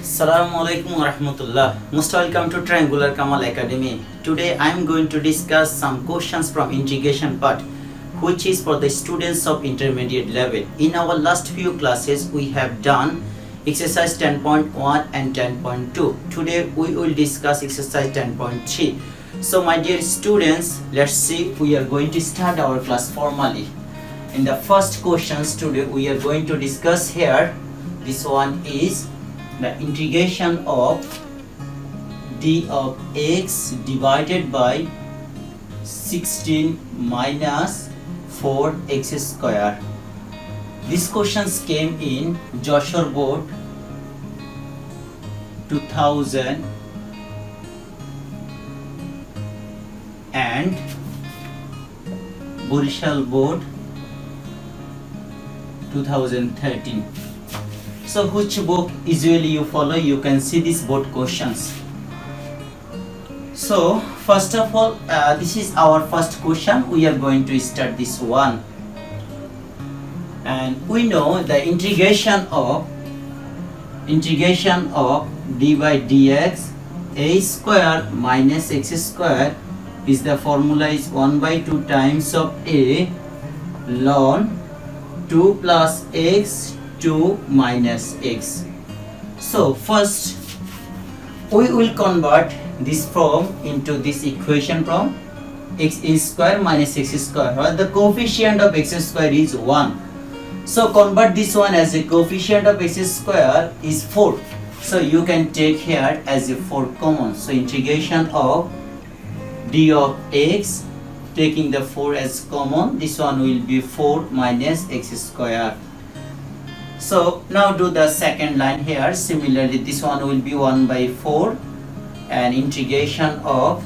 Assalamualaikum warahmatullah. Most welcome to Triangular Kamal Academy. Today I am going to discuss some questions from integration part, which is for the students of intermediate level. In our last few classes we have done exercise 10.1 and 10.2. Today we will discuss exercise 10.3. So my dear students, let's see, we are going to start our class formally. In the first questions today we are going to discuss here. This one is the integration of d of x divided by 16 minus 4x square. These questions came in Joshua Board 2000 and Burishal Board 2013. So which book usually you follow? You can see these both questions. So first of all, this is our first question. We are going to start this one, and we know the integration of d by dx a square minus x square is the formula is 1 by 2 times of a ln 2 plus x 2 minus x. So first we will convert this form into this equation from x is square minus x square, where the coefficient of x square is 1. So convert this one as a coefficient of x square is 4. So you can take here as a 4 common. So integration of d of x, taking the 4 as common, this one will be 4 minus x square. So now do the second line here. Similarly, this one will be 1 by 4 and integration of,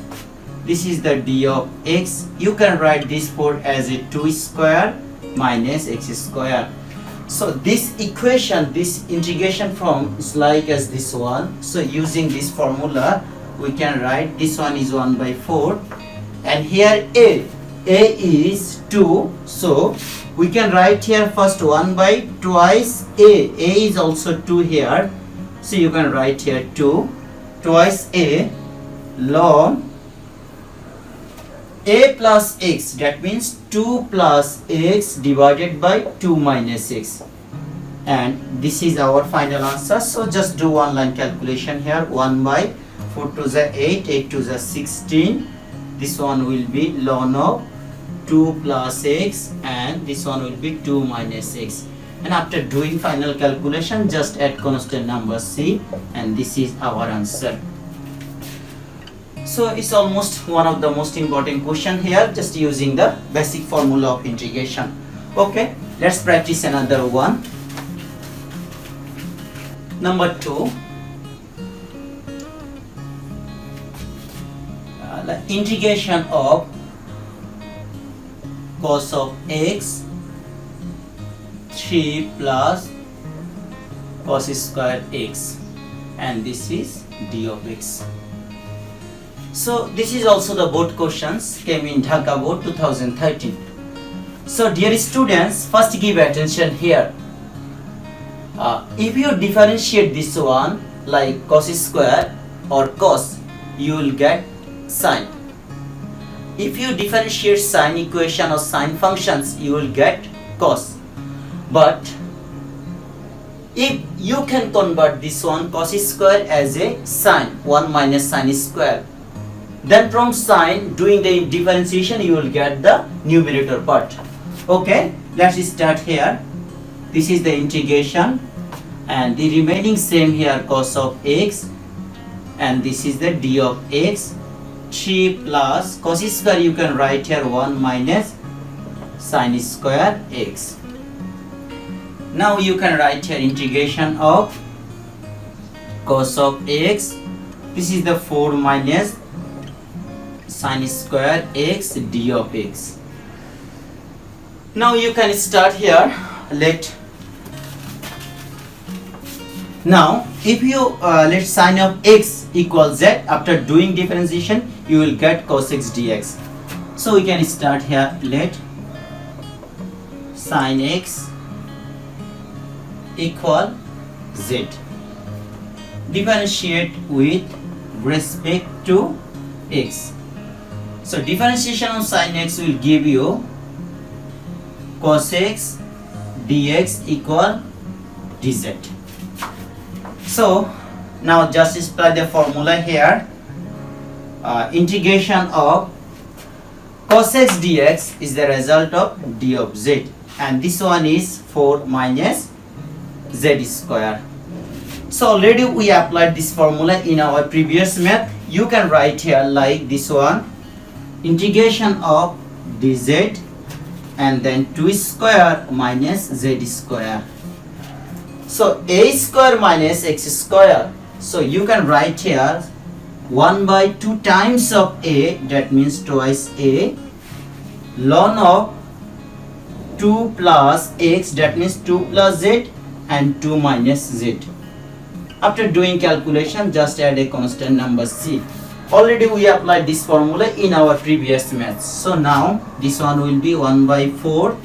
this is the d of x. You can write this 4 as a 2 square minus x square. So this equation, this integration form is like as this one. So using this formula we can write this one is 1 by 4 and here a is 2. So we can write here first 1 by twice a is also 2 here. So you can write here 2 twice a ln a plus x, that means 2 plus x divided by 2 minus x, and this is our final answer. So just do one line calculation here. 1 by 4 to the 8, 8 to the 16, this one will be ln of 2 plus x and this one will be 2 minus x, and after doing final calculation just add constant number c, and this is our answer. So it's almost one of the most important question here, just using the basic formula of integration. Okay, let's practice another one. Number 2, the integration of cos of x 3 plus cos square x, and this is d of x. So this is also the board questions, came in Dhaka Board 2013. So dear students, first give attention here. If you differentiate this one like cos square or cos, you will get sine. If you differentiate sine equation or sine functions, you will get cos. But if you can convert this one cos square as a sine, 1 minus sine square, then from sine, doing the differentiation, you will get the numerator part. Okay, let's start here. This is the integration, and the remaining same here cos of x, and this is the d of x. 3 plus cos square, you can write here 1 minus sine square x. Now you can write here integration of cos of x. This is the 4 minus sine square x d of x. Now you can start here. Now if you let sine of x equals z, after doing differentiation you will get cos x dx. So we can start here. Let sine x equal z. differentiate with respect to x. So differentiation of sin x will give you cos x dx equal dz. So now just apply the formula here. Integration of cos x dx is the result of d of z, and this one is 4 minus z square. So already we applied this formula in our previous math. You can write here like this one, integration of dz and then 2 square minus z square. So a square minus x square. So you can write here 1 by 2 times of a, that means twice a, ln of 2 plus x, that means 2 plus z, and 2 minus z. After doing calculation, just add a constant number c. Already we applied this formula in our previous maths. So now this one will be 1 by 4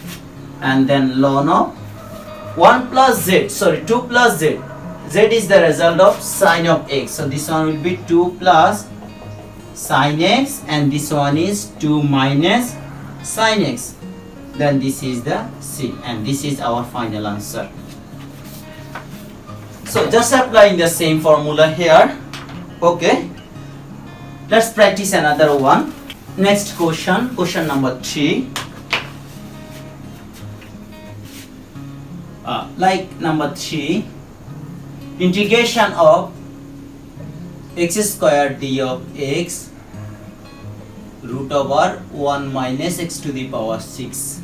and then ln of 1 plus z, sorry 2 plus z. Z is the result of sine of x. So this one will be 2 plus sine x, and this one is 2 minus sine x. Then this is the c, and this is our final answer. So just applying the same formula here. Okay, let's practice another one. Next question, question number 3. Like number 3, integration of x square d of x root over 1 minus x to the power 6.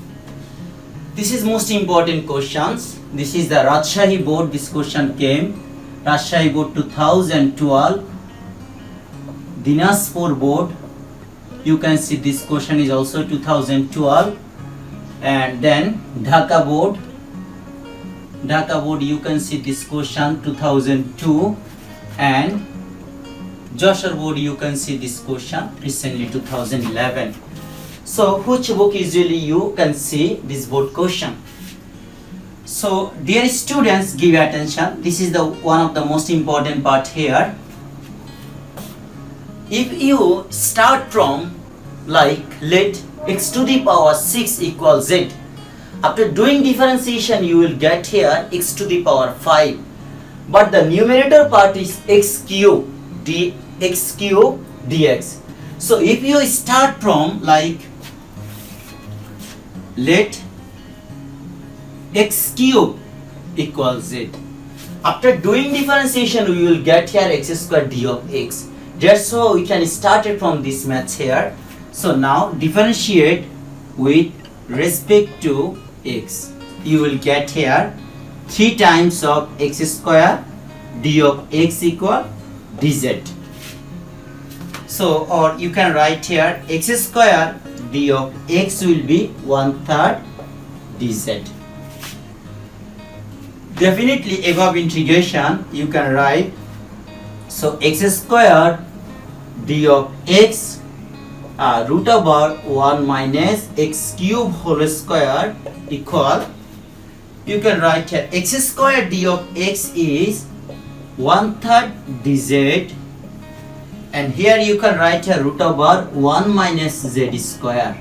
This is most important questions. This is the Rajshahi board. This question came Rajshahi board 2012, Dinajpur board. You can see this question is also 2012, and then Dhaka board. Dhaka board, you can see this question 2002, and Joshua board, you can see this question recently 2011. So which book usually you can see this board question? So dear students, give attention. This is the one of the most important part here. If you start from like let x to the power 6 equals z, after doing differentiation you will get here x to the power 5, but the numerator part is x cube dx. So if you start from like let x cube equals z, after doing differentiation we will get here x square d of x. That's how we can start it from this math here. So now differentiate with respect to x. You will get here 3 times of x square d of x equal dz. So or you can write here x square d of x will be 1/3 dz. Definitely above integration you can write, so x square d of x root over 1 minus x cube whole square equal, you can write here x square d of x is 1/3 dz, and here you can write a root over 1 minus z square.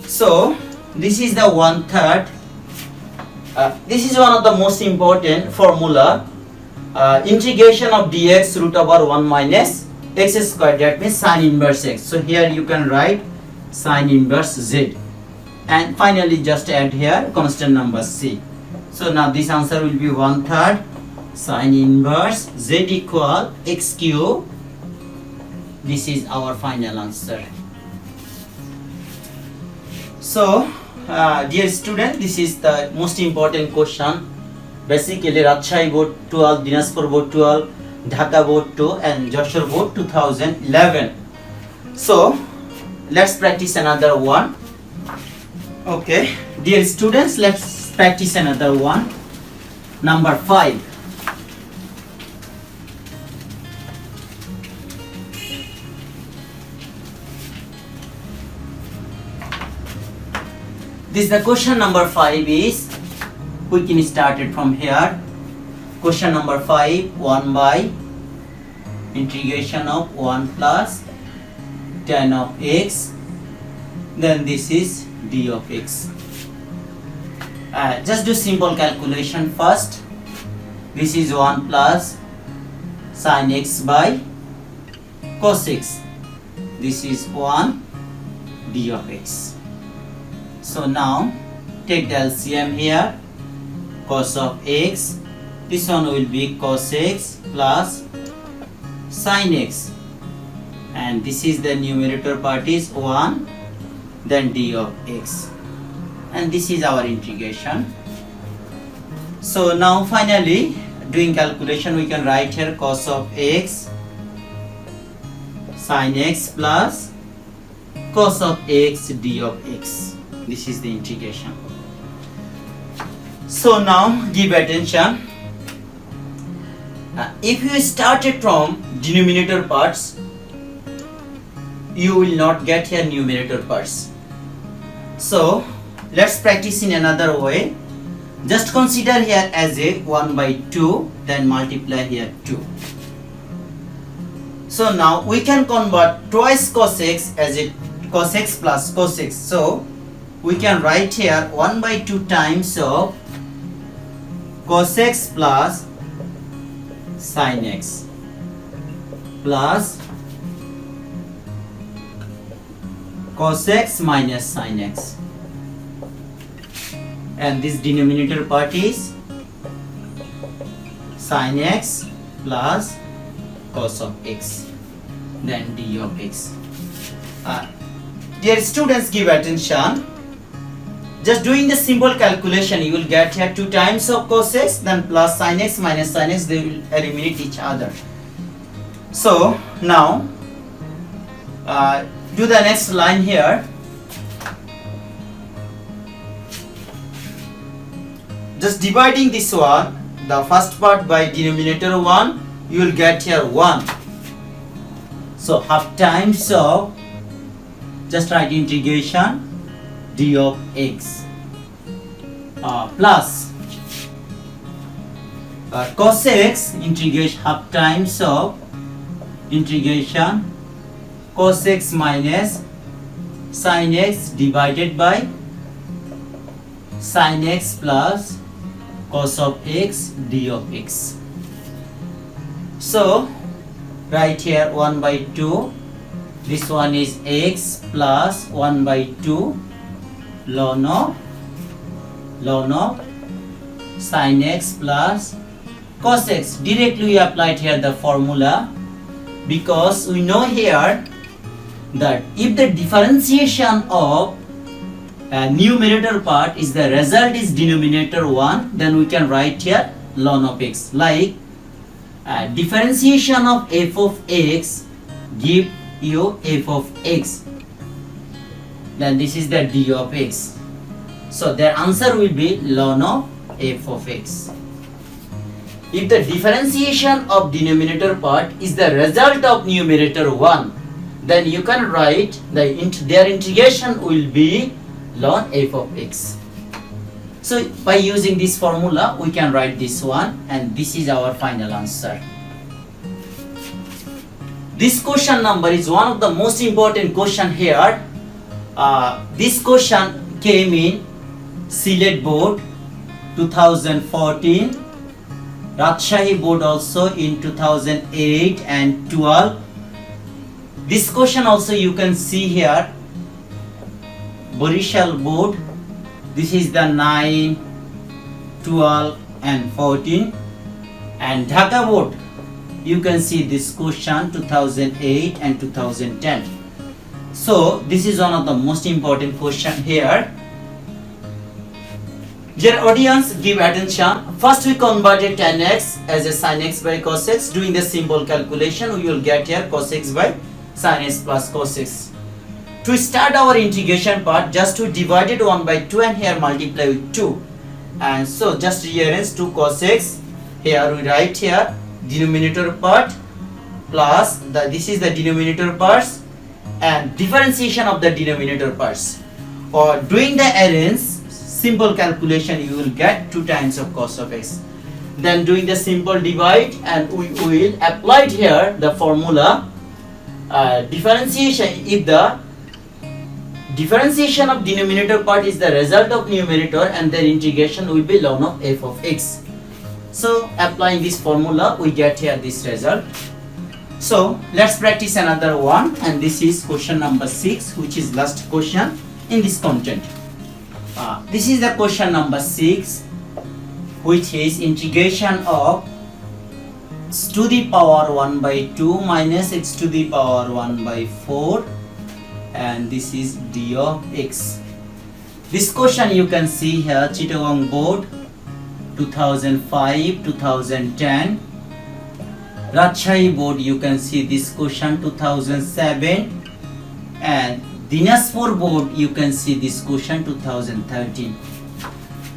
So this is the 1/3. This is one of the most important formula. Integration of dx root over 1 minus x square, that means sine inverse x. So here you can write sine inverse z, and finally just add here constant number c. So now this answer will be 1/3 sine inverse z equal x cube. This is our final answer. So dear student, this is the most important question. Basically Rajshahi board 12, Dinajpur board 12, Dhaka board 2, and Joshua board 2011. So let's practice another one. Okay, dear students, let's practice another one. Number 5. This is the question number 5 is, we can start it from here. Question number 5, 1 by integration of 1 plus tan of x, then this is d of x. Just do simple calculation first. This is 1 plus sin x by cos x. This is 1 d of x. So now take the LCM here. Cos of x, this one will be cos x plus sin x, and this is the numerator part is 1, then d of x, and this is our integration. So now finally doing calculation, we can write here cos of x sin x plus cos of x d of x. This is the integration. So now give attention. If you started from denominator parts, you will not get here numerator parts. So let's practice in another way. Just consider here as a 1 by 2, then multiply here 2. So now we can convert twice cos x as a cos x plus cos x. So we can write here 1 by 2 times of cos x plus sin x plus cos x minus sin x, and this denominator part is sin x plus cos of x, then d of x. Dear students, give attention. Just doing the simple calculation, you will get here 2 times of cos x, then plus sin x minus sin x, they will eliminate each other. So now do the next line here. Just dividing this one, the first part by denominator 1, you will get here 1. So half times of, just write integration d of x plus cos x integration half times of integration cos x minus sin x divided by sin x plus cos of x d of x. So right here 1 by 2, this one is x plus 1 by 2 ln of sin x plus cos x. Directly we applied here the formula, because we know here that if the differentiation of numerator part is the result is denominator 1, then we can write here ln of x. Like differentiation of f of x give you f of x, then this is the d of x. So their answer will be ln of f of x. If the differentiation of denominator part is the result of numerator 1, then you can write their integration will be ln f of x. So by using this formula, we can write this one, and this is our final answer. This question number is one of the most important question here. This question came in Sylhet board 2014, Rajshahi board also in 2008 and 12. This question also you can see here, Barishal board, this is the 9, 12 and 14, and Dhaka board you can see this question 2008 and 2010. So this is one of the most important question here. Dear audience, give attention. First we converted tan x as a sin x by cos x. Doing the simple calculation, we will get here cos x by sin x plus cos x. To start our integration part, just to divide it 1 by 2 and here multiply with 2. And so just rearrange 2 cos x. Here we write here denominator part plus this is the denominator parts and differentiation of the denominator parts. Or doing the arrange simple calculation, you will get 2 times of cos of x. then doing the simple divide, and we will apply here the formula differentiation. If the differentiation of denominator part is the result of numerator, and their integration will be ln of f of x. So applying this formula, we get here this result. So let's practice another one, and this is question number 6, which is last question in this content. This is the question number 6, which is integration of x to the power 1 by 2 minus x to the power 1 by 4, and this is d of x. This question you can see here, Chittagong board 2005, 2010. Rajshahi board, you can see this question 2007, and Dinajpur board, you can see this question 2013.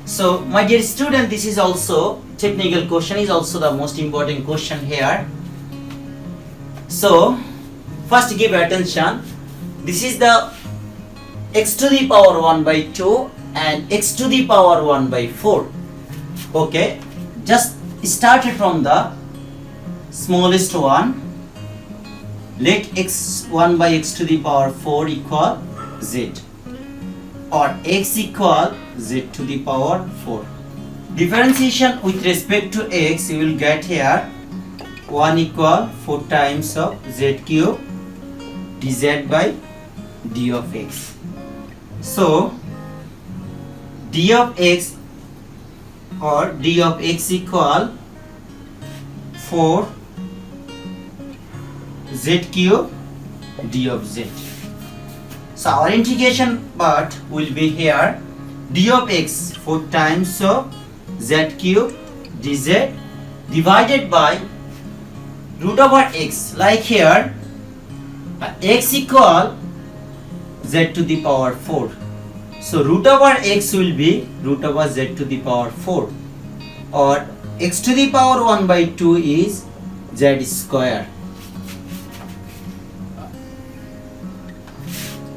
So my dear student, this is also technical question, is also the most important question here. So first give attention, this is the x to the power 1 by 2 and x to the power 1 by 4. Okay, just started from the smallest one. Let x1 by x to the power 4 equal z, or x equal z to the power 4. Differentiation with respect to x, you will get here 1 equal 4 times of z cube dz by d of x. So d of x, or d of x equal 4 z cube d of z. So our integration part will be here d of x 4 times of z cube dz divided by root over x, like here x equal z to the power 4. So root over x will be root over z to the power 4, or x to the power 1 by 2 is z square.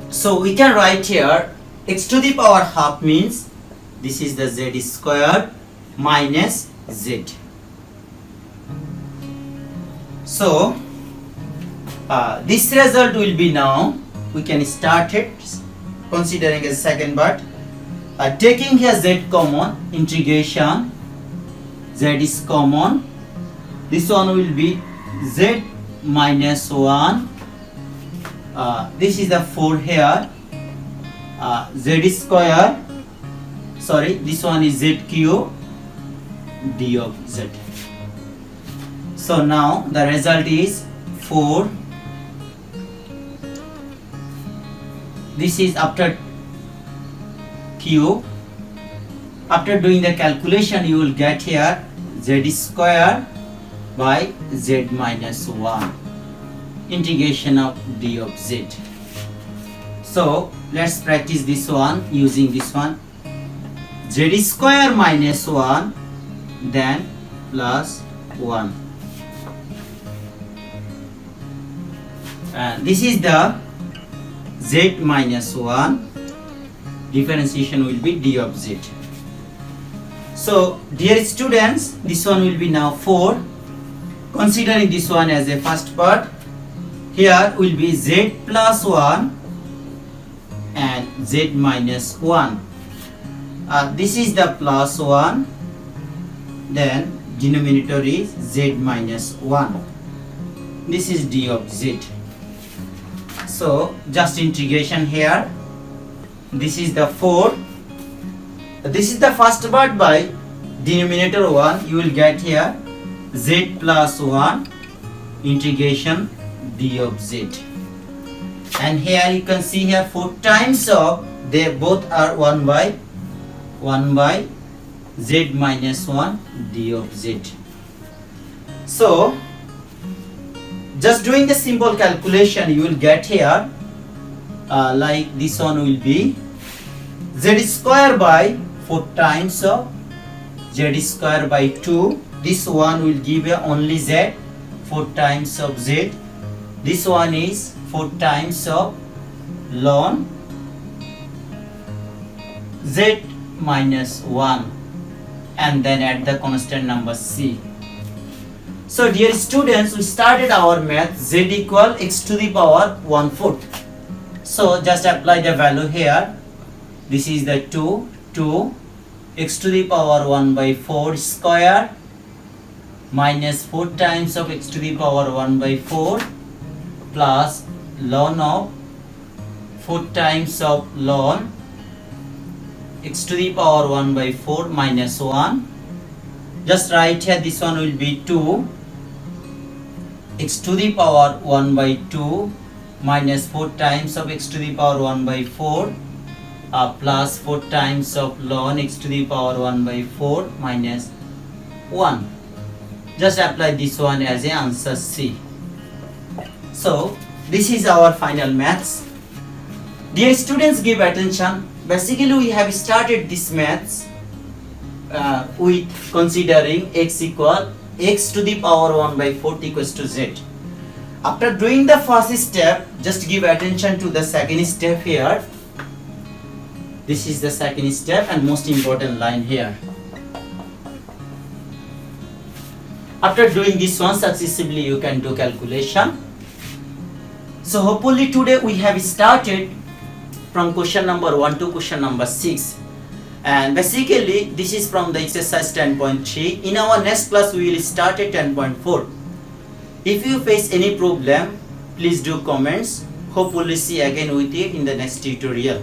So we can write here x to the power half means this is the z square minus z. So this result will be, now we can start it considering a second part. Taking here z common, integration z is common, this one will be z minus 1. This is the 4 here, z square, sorry, this one is z cube d of z. So now the result is 4. This is after cube. After doing the calculation, you will get here z square by z minus 1, integration of d of z. So let's practice this one using this one, z square minus 1 then plus 1, and this is the z minus 1. Differentiation will be d of z. So dear students, this one will be now 4. Considering this one as a first part, here will be z plus 1 and z minus 1. This is the plus 1, then denominator is z minus 1. This is d of z. So just integration here. This is the 4. This is the first part by denominator 1. You will get here z plus 1 integration d of z. And here you can see here 4 times of, they both are 1 by z minus 1 d of z. So just doing the simple calculation, you will get here like this one will be z square by 4 times of z square by 2. This one will give you only z, 4 times of z. This one is 4 times of ln z minus 1, and then add the constant number c. So dear students, we started our math z equal x to the power 1/4. So just apply the value here. This is the 2 x to the power 1/4 square minus 4 times of x to the power 1/4 plus ln of 4 times of ln x to the power 1/4 minus 1. Just write here, this one will be 2 x to the power 1/2 minus 4 times of x to the power 1/4 plus 4 times of ln x to the power 1/4 minus 1. Just apply this one as a answer C. So this is our final maths. Dear students, give attention. Basically we have started this maths with considering x equal x to the power 1/4 equals to z. After doing the first step, just give attention to the second step here. This is the second step and most important line here. After doing this one successively, you can do calculation. So hopefully today we have started from question number 1 to question number 6. And basically this is from the exercise 10.3. In our next class we will start at 10.4. If you face any problem, please do comments. Hopefully see again with you in the next tutorial.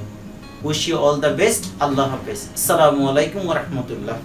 Wish you all the best. Allah Hafiz. Assalamu alaikum wa rahmatullah.